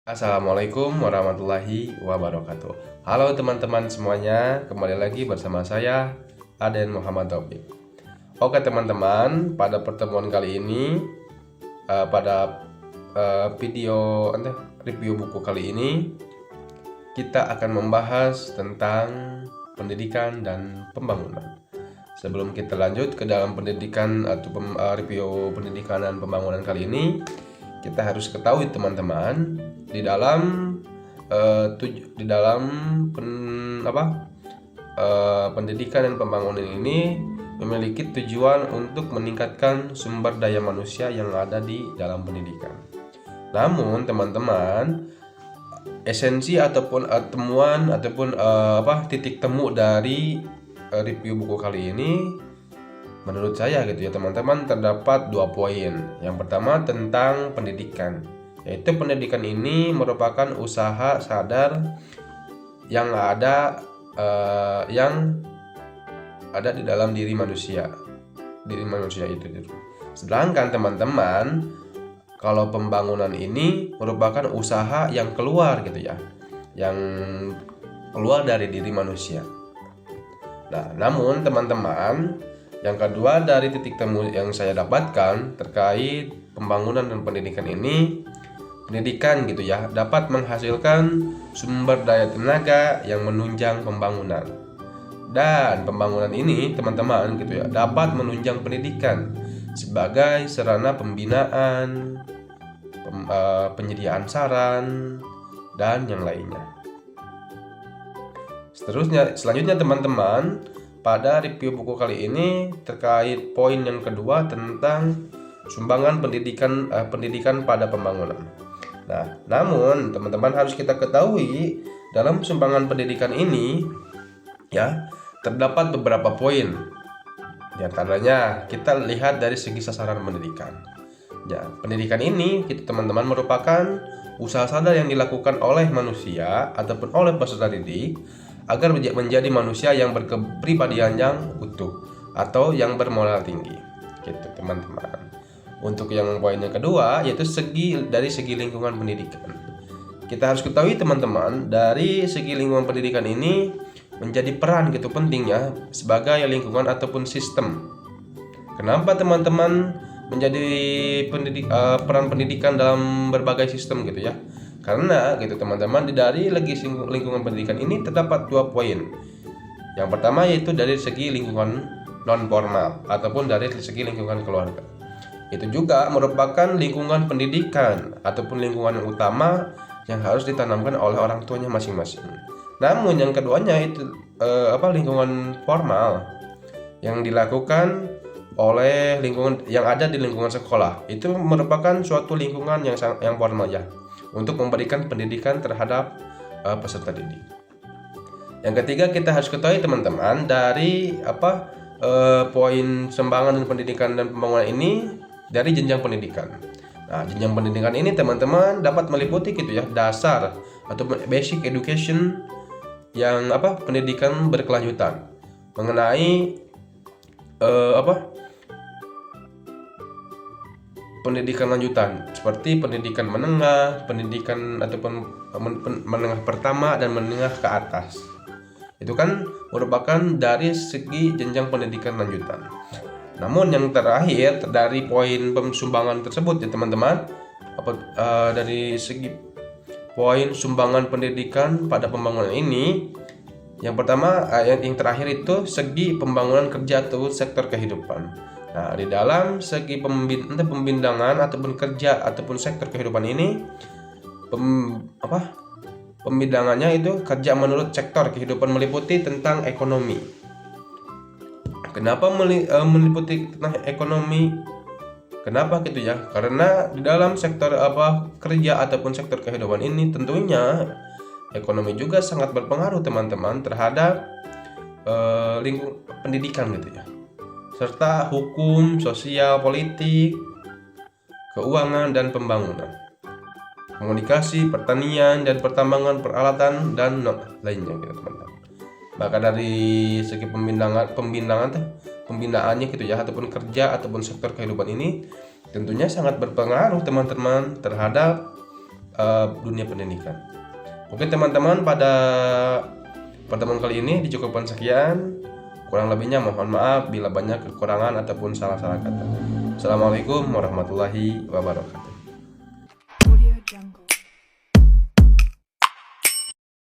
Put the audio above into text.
Assalamualaikum warahmatullahi wabarakatuh. Halo teman-teman semuanya, kembali lagi bersama saya Aden Muhammad Taufik. Oke teman-teman, pada pertemuan kali ini pada video review buku kali ini kita akan membahas tentang pendidikan dan pembangunan. Sebelum kita lanjut ke dalam pendidikan atau review pendidikan dan pembangunan kali ini, kita harus ketahui teman-teman di dalam pendidikan dan pembangunan ini memiliki tujuan untuk meningkatkan sumber daya manusia yang ada di dalam pendidikan. Namun teman-teman, esensi ataupun temuan ataupun titik temu dari review buku kali ini menurut saya gitu ya teman-teman, terdapat 2 poin. Yang pertama tentang pendidikan, yaitu pendidikan ini merupakan usaha sadar yang ada di dalam diri manusia itu. Sedangkan teman-teman, kalau pembangunan ini merupakan usaha yang keluar gitu ya, yang keluar dari diri manusia. Nah, namun teman-teman, yang kedua dari titik temu yang saya dapatkan terkait pembangunan dan pendidikan ini, pendidikan gitu ya dapat menghasilkan sumber daya tenaga yang menunjang pembangunan. Dan pembangunan ini teman-teman gitu ya dapat menunjang pendidikan sebagai sarana pembinaan, penyediaan saran dan yang lainnya. Selanjutnya teman-teman, pada review buku kali ini terkait poin yang kedua tentang sumbangan pendidikan pada pembangunan. Nah, namun teman-teman harus kita ketahui dalam sumbangan pendidikan ini ya terdapat beberapa poin. Di antaranya kita lihat dari segi sasaran pendidikan. Ya, pendidikan ini teman-teman merupakan usaha sadar yang dilakukan oleh manusia ataupun oleh peserta didik agar menjadi manusia yang berkepribadian yang utuh atau yang bermoral tinggi. Gitu, teman-teman. Untuk yang poin yang kedua yaitu dari segi lingkungan pendidikan. Kita harus ketahui teman-teman, dari segi lingkungan pendidikan ini menjadi peran gitu pentingnya sebagai lingkungan ataupun sistem. Kenapa teman-teman menjadi peran pendidikan dalam berbagai sistem gitu ya? Karena gitu teman-teman, dari lingkungan pendidikan ini terdapat 2 poin. Yang pertama yaitu dari segi lingkungan non formal ataupun dari segi lingkungan keluarga. Itu juga merupakan lingkungan pendidikan ataupun lingkungan yang utama yang harus ditanamkan oleh orang tuanya masing-masing. Namun yang keduanya itu lingkungan formal yang dilakukan oleh lingkungan yang ada di lingkungan sekolah. Itu merupakan suatu lingkungan yang formal ya, untuk memberikan pendidikan terhadap peserta didik. Yang ketiga, kita harus ketahui teman-teman dari poin sumbangan dan pendidikan dan pembangunan ini dari jenjang pendidikan. Nah, jenjang pendidikan ini teman-teman dapat meliputi gitu ya dasar atau basic education yang pendidikan berkelanjutan mengenai pendidikan lanjutan seperti pendidikan menengah, pendidikan ataupun menengah pertama dan menengah ke atas. Itu kan merupakan dari segi jenjang pendidikan lanjutan. Namun yang terakhir dari poin sumbangan tersebut ya teman-teman, dari segi poin sumbangan pendidikan pada pembangunan ini, yang pertama yang terakhir itu segi pembangunan kerja atau sektor kehidupan. Nah, di dalam segi pembindangan ataupun kerja ataupun sektor kehidupan ini, pembindangannya itu kerja menurut sektor kehidupan meliputi tentang ekonomi. Kenapa meliputi tentang ekonomi? Kenapa gitu ya? Karena di dalam sektor kerja ataupun sektor kehidupan ini tentunya ekonomi juga sangat berpengaruh teman-teman terhadap lingkungan pendidikan gitu ya, serta hukum, sosial, politik, keuangan, dan pembangunan, komunikasi, pertanian, dan pertambangan, peralatan, dan lainnya gitu teman-teman. Maka dari segi pembinaannya gitu ya, ataupun kerja ataupun sektor kehidupan ini tentunya sangat berpengaruh teman-teman terhadap dunia pendidikan. Mungkin teman-teman pada pertemuan kali ini dicukupkan sekian. Kurang lebihnya mohon maaf bila banyak kekurangan ataupun salah-salah kata. Assalamualaikum warahmatullahi wabarakatuh.